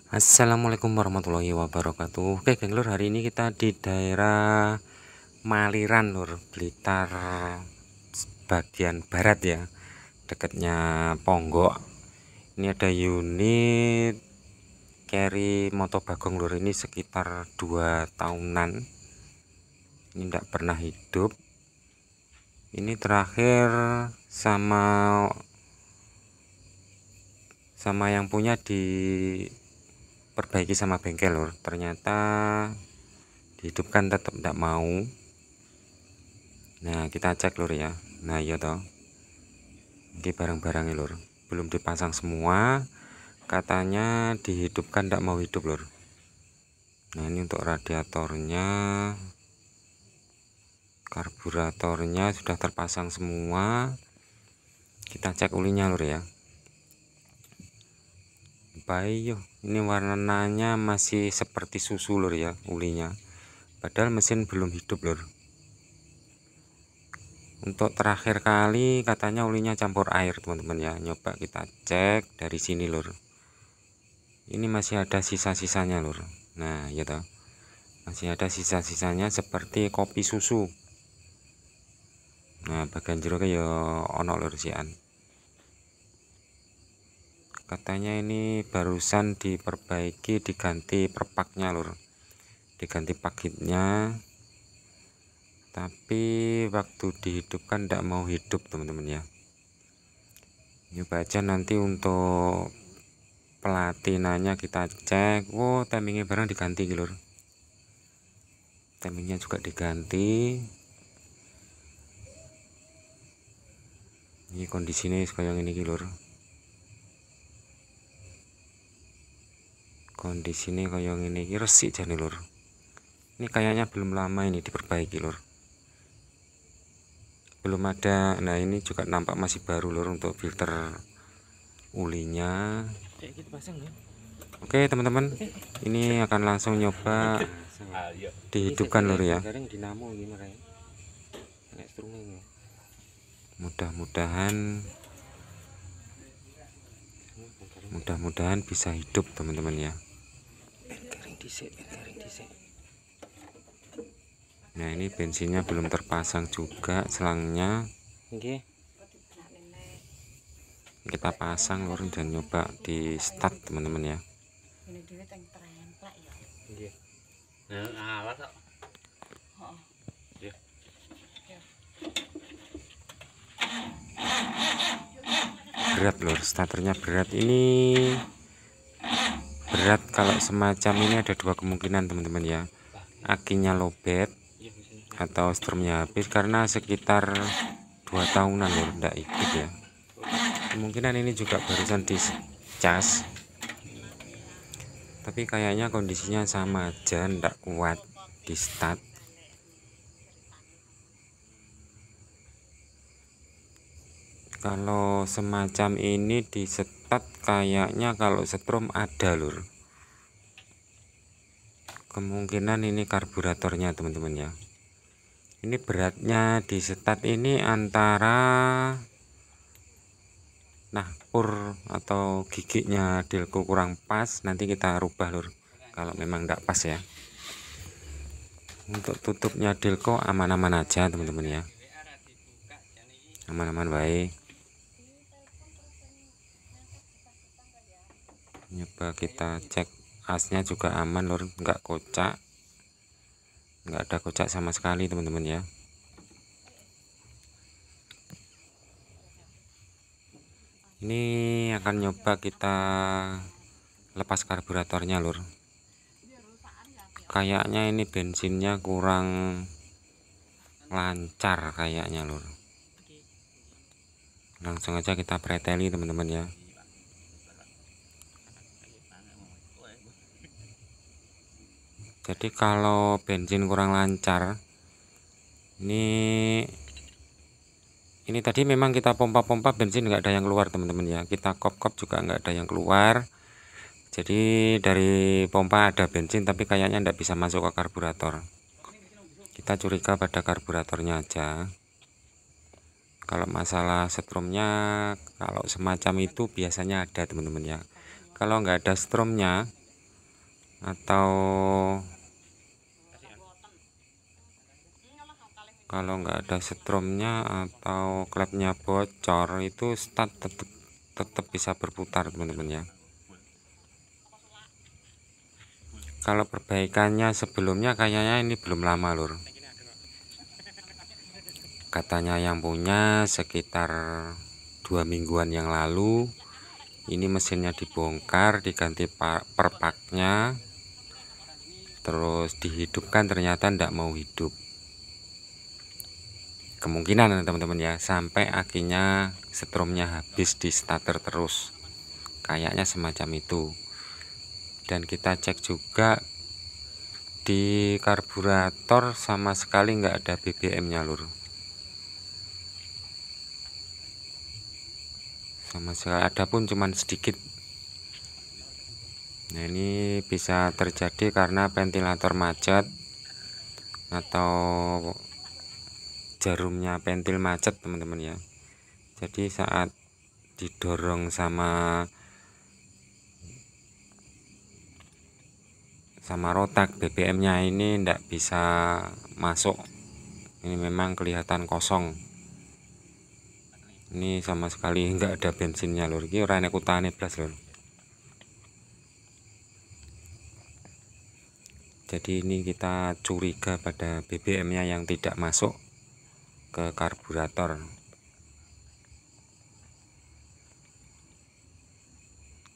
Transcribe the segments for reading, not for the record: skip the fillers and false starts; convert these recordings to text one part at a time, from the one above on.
Assalamualaikum warahmatullahi wabarakatuh. Oke geng lur, hari ini kita di daerah Maliran lur, Blitar bagian barat ya, dekatnya Ponggok. Ini ada unit carry Motobagong lur, ini sekitar 2 tahunan. Ini tidak pernah hidup. Ini terakhir sama yang punya diperbaiki sama bengkel lur, ternyata dihidupkan tetap tidak mau. Nah kita cek lur ya. Nah iya toh, ini barang-barangnya lur belum dipasang semua, katanya dihidupkan tidak mau hidup lur. Nah ini untuk radiatornya, karburatornya sudah terpasang semua. Kita cek ulinya lur ya. Baik, ini warnanya masih seperti susu lur ya ulinya, padahal mesin belum hidup lur. Untuk terakhir kali katanya ulinya campur air teman-teman ya. Nyoba kita cek dari sini lur, ini masih ada sisa-sisanya lur. Nah ya toh, masih ada sisa-sisanya seperti kopi susu. Nah bagian jero ya ono lur sian. Katanya ini barusan diperbaiki, diganti perpaknya lur, diganti pakitnya, tapi waktu dihidupkan tidak mau hidup teman-teman ya. Nyoba aja nanti untuk platinanya kita cek. Oh timingnya barang diganti lur, timingnya juga diganti. Ini kondisinya kayak ini lur, kondisinya kayak ini resik jane lur. Ini kayaknya belum lama ini diperbaiki lur, belum ada. Nah ini juga nampak masih baru lur untuk filter ulinya. Oke teman-teman, ini akan langsung nyoba dihidupkan lur ya. Mudah-mudahan bisa hidup teman-teman ya. Nah ini bensinnya belum terpasang juga selangnya. Kita pasang lur dan nyoba di start teman-teman ya. Berat lur, starternya berat. Ini berat kalau semacam ini ada dua kemungkinan teman-teman ya. Akinya lowbat atau strumnya habis, karena sekitar 2 tahunan lur tidak ikut ya. Kemungkinan ini juga barusan dicas, tapi kayaknya kondisinya sama aja, tidak kuat di start. Kalau semacam ini di start kayaknya kalau setrum ada lur, kemungkinan ini karburatornya teman-teman ya. Ini beratnya di start ini antara pur atau giginya Delco kurang pas, nanti kita rubah lur kalau memang tidak pas ya. Untuk tutupnya Delco aman-aman aja teman-teman ya, aman-aman baik. Nyoba kita cek asnya juga aman lur, nggak kocak, nggak ada kocak sama sekali teman-teman ya. Ini akan nyoba kita lepas karburatornya lur, kayaknya ini bensinnya kurang lancar kayaknya lur. Langsung aja kita preteli teman-teman ya. Jadi kalau bensin kurang lancar, ini tadi memang kita pompa-pompa bensin nggak ada yang keluar teman-teman ya. Kita kop-kop juga nggak ada yang keluar. Jadi dari pompa ada bensin, tapi kayaknya nggak bisa masuk ke karburator. Kita curiga pada karburatornya aja. Kalau masalah strumnya, kalau semacam itu biasanya ada teman-teman ya. Kalau nggak ada strumnya, atau kalau nggak ada setrumnya atau klepnya bocor, itu start tetap bisa berputar teman-teman ya. Kalau perbaikannya sebelumnya kayaknya ini belum lama lur, katanya yang punya sekitar 2 mingguan yang lalu. Ini mesinnya dibongkar, diganti perpaknya, terus dihidupkan, ternyata tidak mau hidup. Kemungkinan teman-teman ya, sampai akhirnya setrumnya habis di starter terus, kayaknya semacam itu. Dan kita cek juga di karburator sama sekali nggak ada BBM-nya lur, sama sekali ada pun cuman sedikit. Nah ini bisa terjadi karena ventilator macet atau jarumnya pentil macet teman-teman ya. Jadi saat didorong sama rotak, BBM-nya ini tidak bisa masuk. Ini memang kelihatan kosong. Ini sama sekali nggak ada bensinnya lur. Ini ora enek utane blas lur. Jadi ini kita curiga pada BBM-nya yang tidak masuk ke karburator.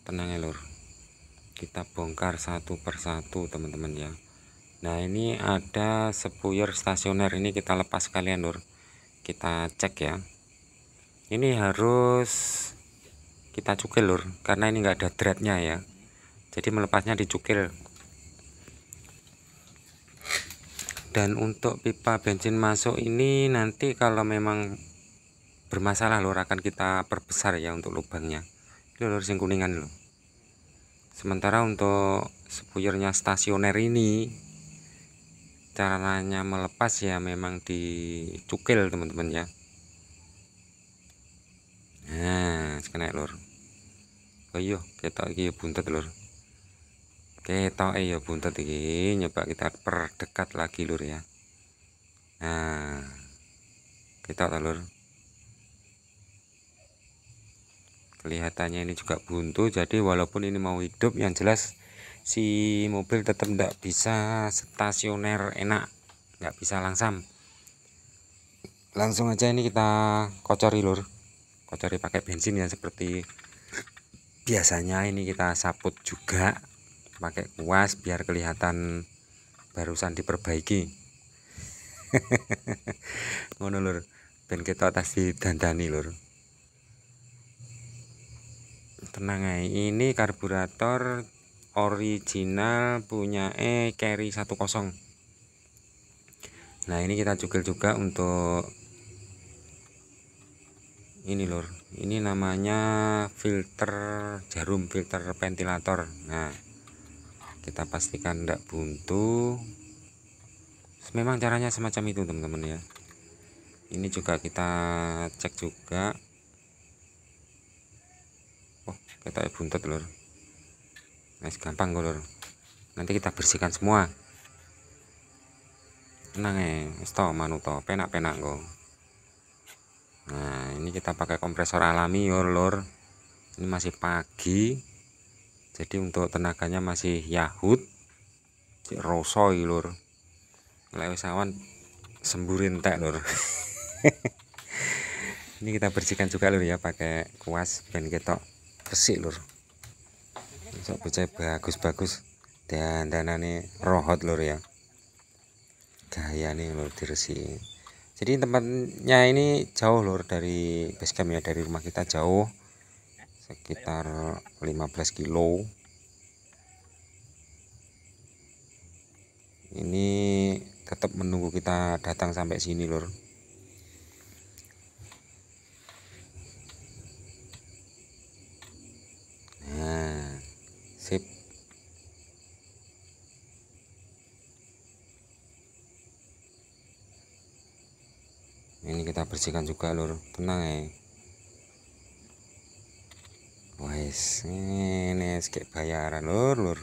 Tenang ya lur, kita bongkar satu persatu teman-teman ya. Nah ini ada spuyer stasioner, ini kita lepas sekalian lur, kita cek ya. Ini harus kita cukil lur, karena ini enggak ada threadnya ya, jadi melepasnya dicukil. Dan untuk pipa bensin masuk ini nanti kalau memang bermasalah lur, akan kita perbesar ya untuk lubangnya. Ini lur sing kuningan lho. Sementara untuk spuyernya stasioner ini caranya melepas ya memang dicukil teman-teman ya. Nah sekenek lur. Oh iya ketok iki buntet lur, ketok ya buntet iki. Nyoba kita perdekat lagi lur ya. Nah ketok lur, kelihatannya ini juga buntu. Jadi walaupun ini mau hidup, yang jelas si mobil tetap tidak bisa stasioner enak, nggak bisa langsam. Langsung aja ini kita kocori lur, kocori pakai bensin ya seperti biasanya. Ini kita saput juga pakai kuas biar kelihatan barusan diperbaiki. Ngono lur, ben kita atas didandani lur. Tenang aja, ini karburator original punya Carry 10. Nah ini kita cukil juga untuk ini lur, ini namanya filter jarum, filter ventilator. Nah kita pastikan tidak buntu. Memang caranya semacam itu teman-teman ya. Ini juga kita cek juga. Oh kita buntet lur, nah gampang kok lur, nanti kita bersihkan semua. Tenang ya, manuto penak-penak kok. Nah ini kita pakai kompresor alami lur. Ini masih pagi, jadi untuk tenaganya masih yahut cik rosoi lur. Lewat sawan semburin teh lur. Ini kita bersihkan juga lur ya pakai kuas ben ketok bersih lur. Sok bocah bagus-bagus dan danane rohot lur ya. Gaya nih lur diresiki. Jadi tempatnya ini jauh lur dari basecamp ya, dari rumah kita jauh sekitar 15 kilo. Ini tetap menunggu kita datang sampai sini lur. Nah sip. Ini kita bersihkan juga lur, tenang ya. Wes ini kayak bayaran lur.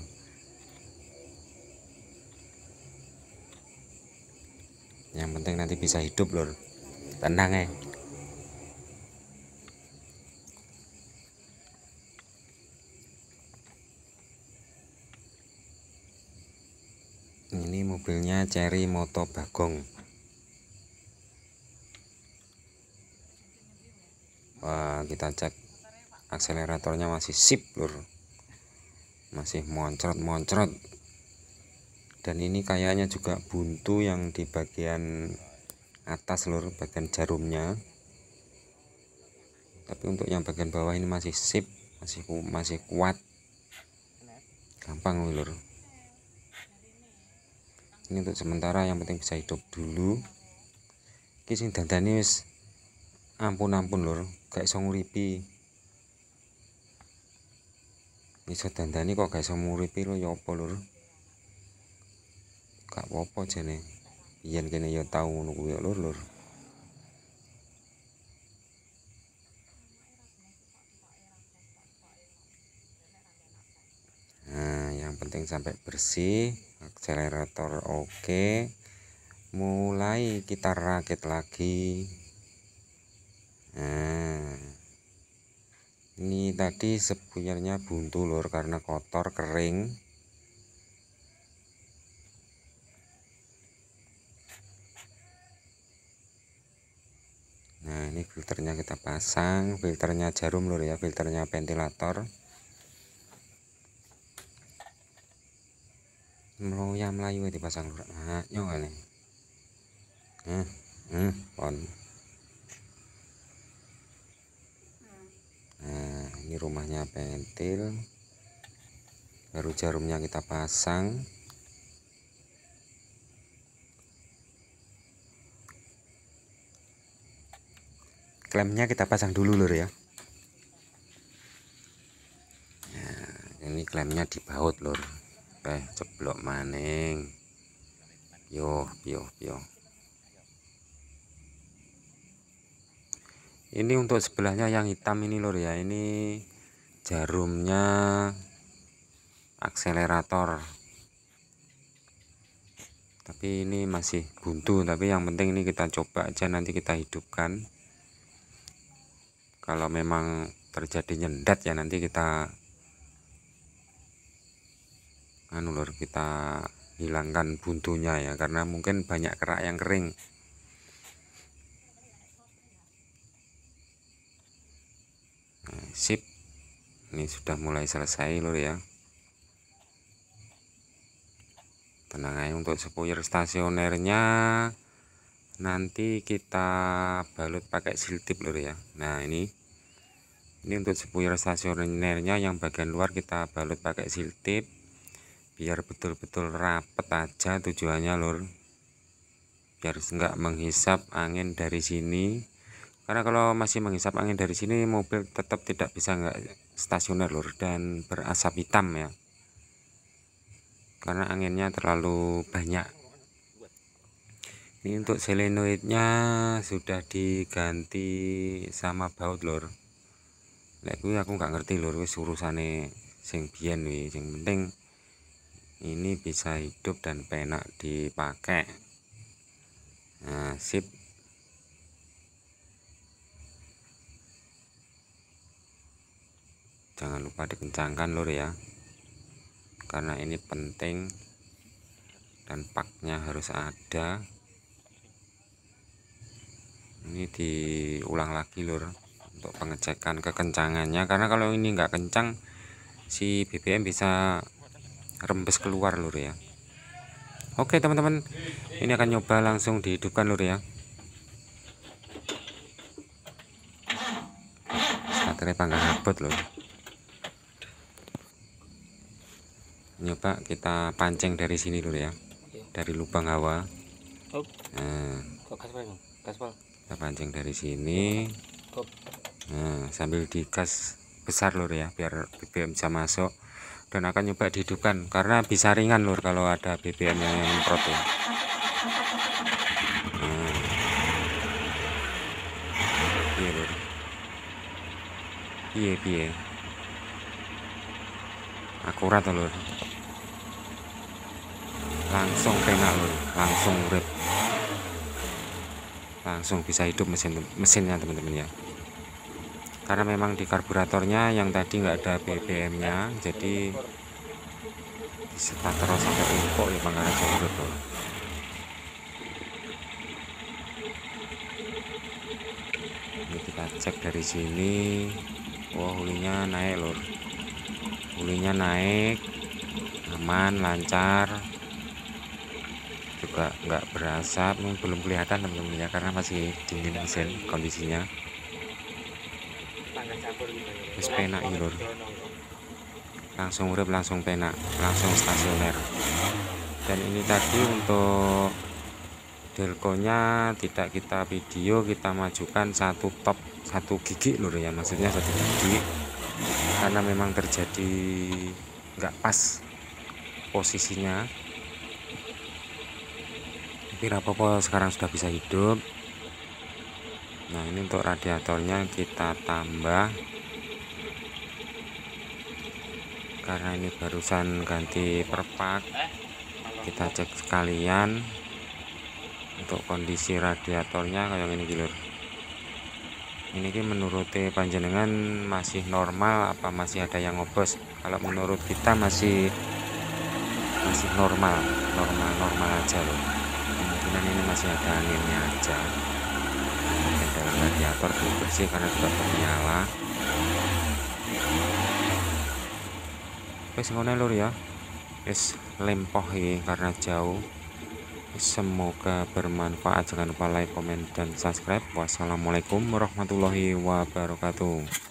Yang penting nanti bisa hidup lur, tenang ya. Ini mobilnya Cherry Moto Bagong. Wah, kita cek akseleratornya masih sip lur, masih moncrot-moncrot. Dan ini kayaknya juga buntu yang di bagian atas lur, bagian jarumnya. Tapi untuk yang bagian bawah ini masih sip, masih kuat, gampang lur. Ini untuk sementara, yang penting bisa hidup dulu. Iki sing dandani wis ampun-ampun lur, gak iso nguripi. Iso dandani kok gak iso nguripi lho, ya apa lur? Gak apa-apa jane. Biyen kene ya tau ngono kuwi lur. Nah, yang penting sampai bersih, akselerator oke. Mulai kita rakit lagi. Nah, ini tadi spuyernya buntu lur karena kotor kering. Nah, ini filternya kita pasang, filternya jarum lur ya, filternya ventilator. Meloya melayu dipasang lur. Nah, yo ngene. Pon. Nah, ini rumahnya pentil. Baru jarumnya kita pasang. Klemnya kita pasang dulu lur ya. Nah, ini klemnya dibaut lur. Ceblok maning. Yo. Ini untuk sebelahnya yang hitam ini lur ya, ini jarumnya akselerator. Tapi ini masih buntu, tapi yang penting ini kita coba aja, nanti kita hidupkan. Kalau memang terjadi nyendat ya nanti kita lur, kita hilangkan buntunya ya, karena mungkin banyak kerak yang kering. Nah, sip, ini sudah mulai selesai lur ya. Tenang aja, untuk spuyer stasionernya nanti kita balut pakai siltip lur ya. Nah, ini untuk spuyer stasionernya yang bagian luar kita balut pakai siltip biar betul-betul rapet aja tujuannya lur, biar enggak menghisap angin dari sini. Karena kalau masih menghisap angin dari sini, mobil tetap tidak bisa enggak stasioner lur, dan berasap hitam ya, karena anginnya terlalu banyak. Ini untuk solenoidnya sudah diganti sama baut lur. Lek kuwi aku nggak ngerti lur, wis urusane sing biyen wi, sing penting ini bisa hidup dan penak dipakai. Nah, sip. Jangan lupa dikencangkan lur ya, karena ini penting dan paknya harus ada. Ini diulang lagi lur untuk pengecekan kekencangannya, karena kalau ini nggak kencang si BBM bisa rembes keluar lur ya. Oke teman-teman, ini akan nyoba langsung dihidupkan lur ya. Starternya panggang abot lur. Nyoba kita pancing dari sini lur ya, dari lubang hawa. Nah, kita pancing dari sini. Nah, sambil digas besar lur ya, biar BBM bisa masuk. Dan akan nyoba dihidupkan karena bisa ringan lur kalau ada BBM yang nyemprot ya. Nah, iya lur, iya akurat lur, langsung penak lur, langsung urip. langsung bisa hidup mesinnya teman-teman ya. Karena memang di karburatornya yang tadi nggak ada BBM nya, jadi disetat terus sampai empuk ya makanya surut tuh. Ini kita cek dari sini. Wah, hulinya naik lur, hulinya naik, aman, lancar, juga nggak berasap. Belum kelihatan teman-teman ya karena masih dingin mesin kondisinya. Terus penak ini lur, langsung urip, langsung penak, langsung stasioner. Dan ini tadi untuk delconya tidak kita video, kita majukan satu gigi lur ya, maksudnya satu gigi karena memang terjadi nggak pas posisinya. Tapi rapopo sekarang sudah bisa hidup. Nah, ini untuk radiatornya kita tambah karena ini barusan ganti perpak. Kita cek sekalian untuk kondisi radiatornya kayak ini lur. Ini menurut panjenengan masih normal apa masih ada yang ngobos? Kalau menurut kita masih normal aja loh. Kemungkinan ini masih ada anginnya aja. Dan dalam radiator belum bersih karena sudah bernyala. Wes ngono lur ya. Wes lempoh ini karena jauh. Semoga bermanfaat. Jangan lupa like, komen, dan subscribe. Wassalamualaikum warahmatullahi wabarakatuh.